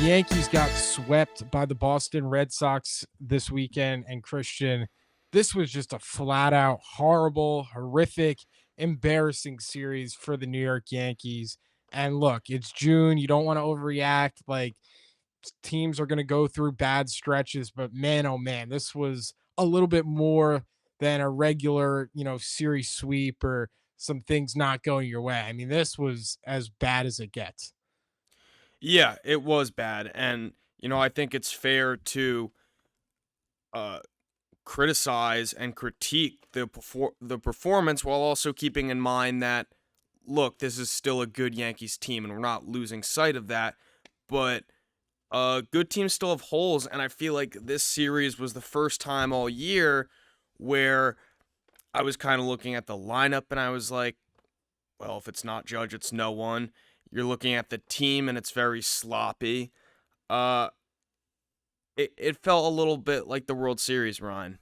Yankees got swept by the Boston Red Sox this weekend, and Christian, this was just a flat out horrible, horrific, embarrassing series for the New York Yankees. And look, it's June. You don't want to overreact. Like, teams are going to go through bad stretches, but man, oh man, this was a little bit more than a regular, series sweep or some things not going your way. I mean, this was as bad as it gets. Yeah, it was bad. And, I think it's fair to uh, criticize and critique the performance while also keeping in mind that, look, this is still a good Yankees team and we're not losing sight of that. But good teams still have holes. And I feel like this series was the first time all year where I was kind of looking at the lineup and I was like, well, if it's not Judge, it's no one. You're looking at the team and it's very sloppy. Uh, it felt a little bit like the World Series, Ryan,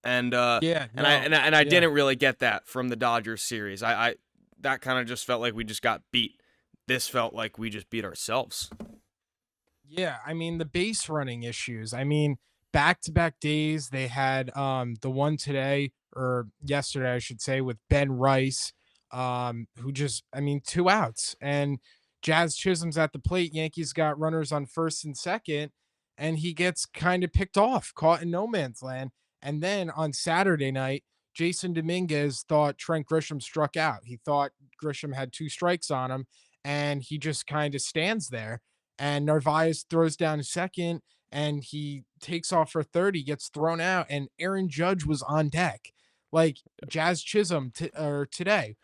and Yeah, and I no, and I, and I yeah. didn't really get that from the Dodgers series. I that kind of just felt like we just got beat. This felt like we just beat ourselves. Yeah, I mean the base running issues. I mean, back-to-back days they had the one today or yesterday I should say with Ben Rice who just I mean 2 outs and Jazz Chisholm's at the plate. Yankees got runners on first and second and he gets kind of picked off, caught in no man's land. And then on Saturday night, Jason Dominguez thought Trent Grisham struck out. He thought Grisham had 2 strikes on him and he just kind of stands there and Narvaez throws down a second and he takes off for third. He gets thrown out, and Aaron Judge was on deck. Like Jazz Chisholm or today,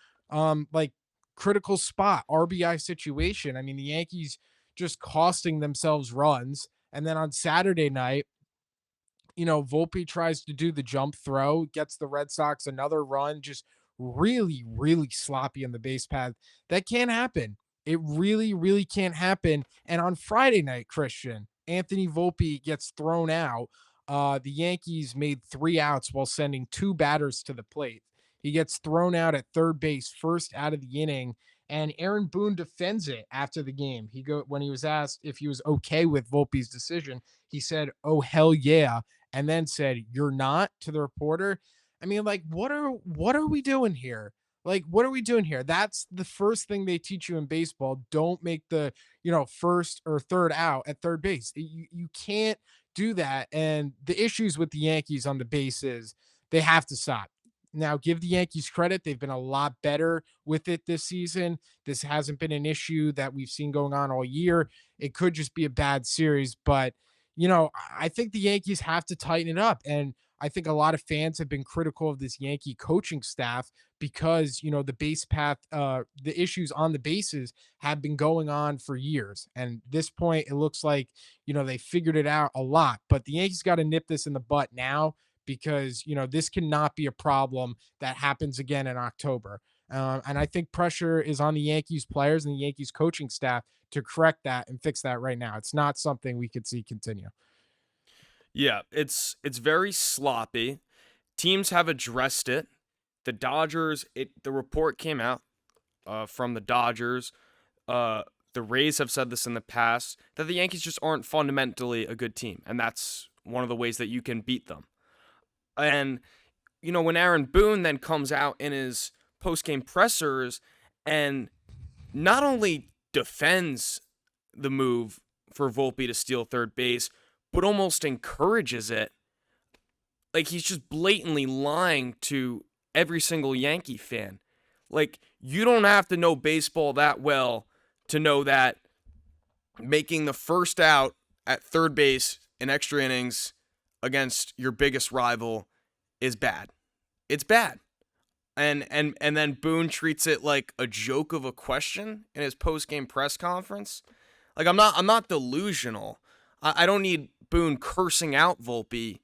like critical spot, RBI situation. I mean, the Yankees just costing themselves runs. And then on Saturday night, Volpe tries to do the jump throw, gets the Red Sox another run, just really, really sloppy on the base path. That can't happen. It really, really can't happen. And on Friday night, Christian, Anthony Volpe gets thrown out. The Yankees made 3 outs while sending 2 batters to the plate. He gets thrown out at third base, first out of the inning, and Aaron Boone defends it after the game. When he was asked if he was okay with Volpe's decision, he said, "Oh hell yeah," and then said, "You're not," to the reporter. I mean, like, what are we doing here? Like, what are we doing here? That's the first thing they teach you in baseball. Don't make the, first or third out at third base. You can't do that. And the issues with the Yankees on the bases, they have to stop. Now, give the Yankees credit. They've been a lot better with it this season. This hasn't been an issue that we've seen going on all year. It could just be a bad series, but I think the Yankees have to tighten it up. And I think a lot of fans have been critical of this Yankee coaching staff because, the base path, the issues on the bases have been going on for years. And at this point, it looks like, they figured it out a lot. But the Yankees got to nip this in the butt now because, this cannot be a problem that happens again in October. And I think pressure is on the Yankees players and the Yankees coaching staff to correct that and fix that right now. It's not something we could see continue. Yeah, it's very sloppy. Teams have addressed it. The Dodgers, the report came out from the Dodgers. The Rays have said this in the past that the Yankees just aren't fundamentally a good team, and that's one of the ways that you can beat them. And when Aaron Boone then comes out in his post-game pressers and not only defends the move for Volpe to steal third base, but almost encourages it. Like, he's just blatantly lying to every single Yankee fan. Like, you don't have to know baseball that well to know that making the first out at third base in extra innings against your biggest rival is bad. It's bad. And then Boone treats it like a joke of a question in his post-game press conference. Like, I'm not delusional. I don't need Boone cursing out Volpe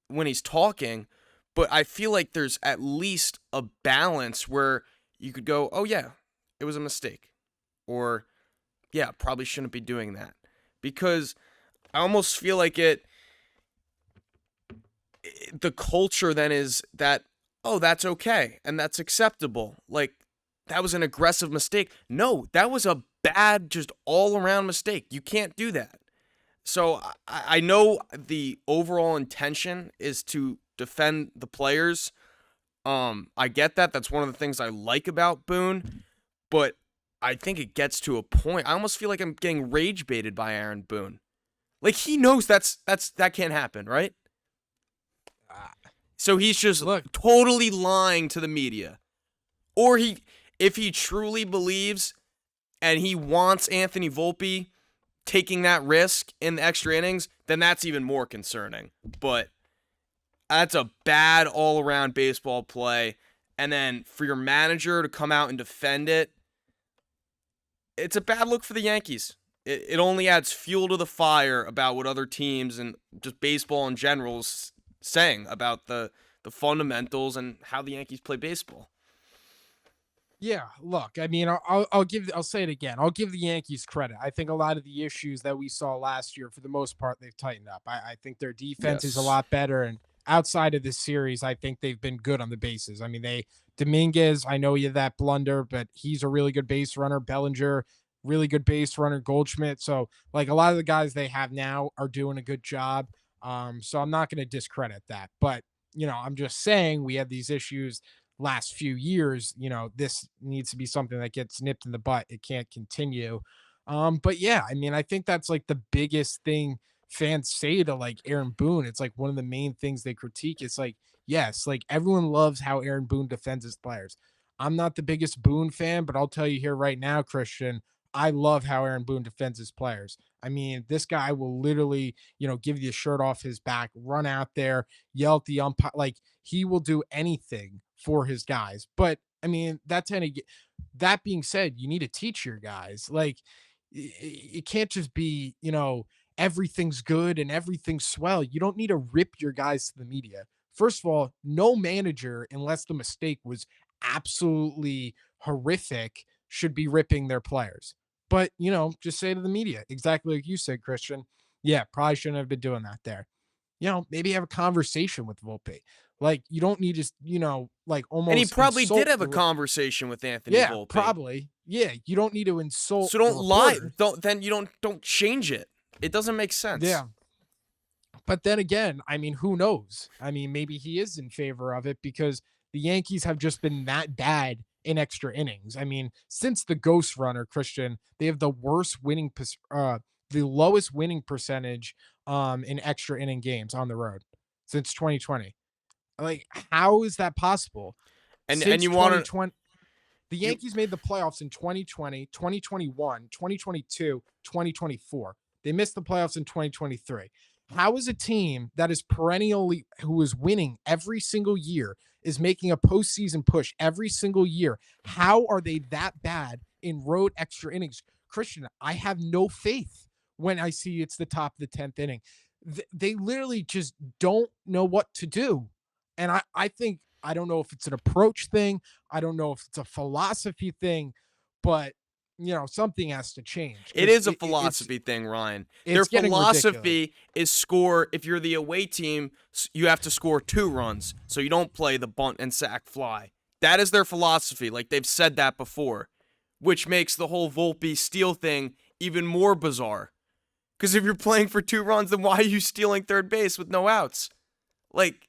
when he's talking, but I feel like there's at least a balance where you could go, "Oh yeah, it was a mistake," or "Yeah, probably shouldn't be doing that," because I almost feel like the culture then is that, oh, that's okay and that's acceptable. Like, that was an aggressive mistake. No, that was a bad, just all around mistake. You can't do that. So I know the overall intention is to defend the players. I get that. That's one of the things I like about Boone, but I think it gets to a point. I almost feel like I'm getting rage baited by Aaron Boone. Like he knows that can't happen, right? Uh, So he's just Look, totally lying to the media. Or if he truly believes and he wants Anthony Volpe taking that risk in the extra innings, then that's even more concerning. But that's a bad all around baseball play. And then for your manager to come out and defend it, it's a bad look for the Yankees. It only adds fuel to the fire about what other teams and just baseball in general is saying about the fundamentals and how the Yankees play baseball. yeah, look, I mean, I'll say it again. I'll give the Yankees credit. I think a lot of the issues that we saw last year, for the most part, they've tightened up. I think their defense is a Yes. lot better, and outside of this series, I think they've been good on the bases. I mean, Dominguez, I know he had that blunder, but he's a really good base runner. Bellinger, really good base runner. Goldschmidt. So, like, a lot of the guys they have now are doing a good job. So I'm not going to discredit that, but I'm just saying we had these issues last few years. This needs to be something that gets nipped in the butt. It can't continue. But yeah, I mean, I think that's like the biggest thing fans say to like Aaron Boone. It's like one of the main things they critique. It's like, yes, like everyone loves how Aaron Boone defends his players. I'm not the biggest Boone fan, but I'll tell you here right now, Christian, I love how Aaron Boone defends his players. I mean, this guy will literally, give you a shirt off his back, run out there, yell at the umpire. Like he will do anything for his guys. But I mean, that being said, you need to teach your guys. Like it can't just be, everything's good and everything's swell. You don't need to rip your guys to the media. First of all, no manager, unless the mistake was absolutely horrific, should be ripping their players. But, just say to the media, exactly like you said, Christian. Yeah, probably shouldn't have been doing that there. Maybe have a conversation with Volpe. Like, you don't need to, like And he almost probably did insult have a the. conversation with Anthony Yeah, Volpe. probably. Yeah, you don't need to insult So the don't lie. reporter. Don't change it. It doesn't make sense. Yeah. But then again, I mean, who knows? I mean, maybe he is in favor of it because the Yankees have just been that bad in extra innings. I mean, since the Ghost Runner, Christian, they have the lowest winning percentage in extra inning games on the road since 2020. Like, how is that possible? And Since you want to 2020, the you Yankees made the playoffs in 2020, 2021, 2022, 2024. They missed the playoffs in 2023. How is a team that is perennially who is winning every single year is making a postseason push every single year? How are they that bad in road extra innings? Christian, I have no faith when I see it's the top of the 10th inning. They literally just don't know what to do. And I think, I don't know if it's an approach thing. I don't know if it's a philosophy thing, but something has to change It because is a philosophy thing, Ryan. Their it's getting ridiculous. philosophy is score. If you're the away team, you have to score 2 runs, so you don't play the bunt and sack fly. That is their philosophy. Like they've said that before, which makes the whole Volpe steal thing even more bizarre. Because if you're playing for 2 runs, then why are you stealing third base with no outs? Like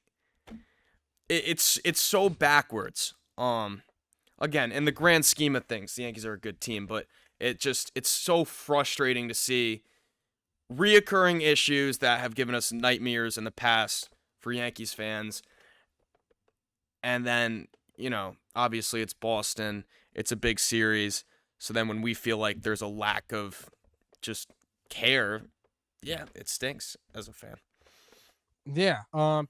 it's so backwards. Again, in the grand scheme of things, the Yankees are a good team, but it's so frustrating to see reoccurring issues that have given us nightmares in the past for Yankees fans. And then, obviously it's Boston. It's a big series. So then when we feel like there's a lack of just care, yeah, it stinks as a fan. Yeah.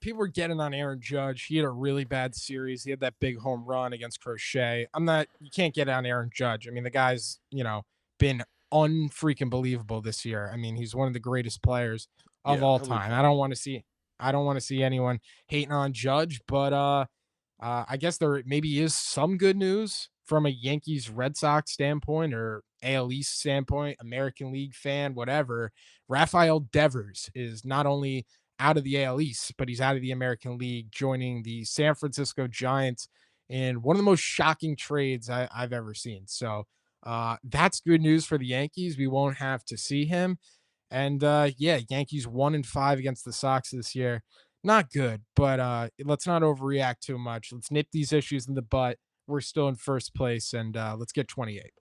People were getting on Aaron Judge. He had a really bad series. He had that big home run against Crochet. You can't get on Aaron Judge. I mean, the guy's, been unfreaking believable this year. I mean, he's one of the greatest players of Yeah, all he'll be time. fine. I don't want to see anyone hating on Judge, but I guess there maybe is some good news from a Yankees Red Sox standpoint or AL East standpoint, American League fan, whatever. Rafael Devers is not only out of the AL East, but he's out of the American League, joining the San Francisco Giants in one of the most shocking trades I've ever seen. So, That's good news for the Yankees. We won't have to see him. And yeah, Yankees 1-5 against the Sox this year. Not good, but let's not overreact too much. Let's nip these issues in the butt. We're still in first place, and let's get 28.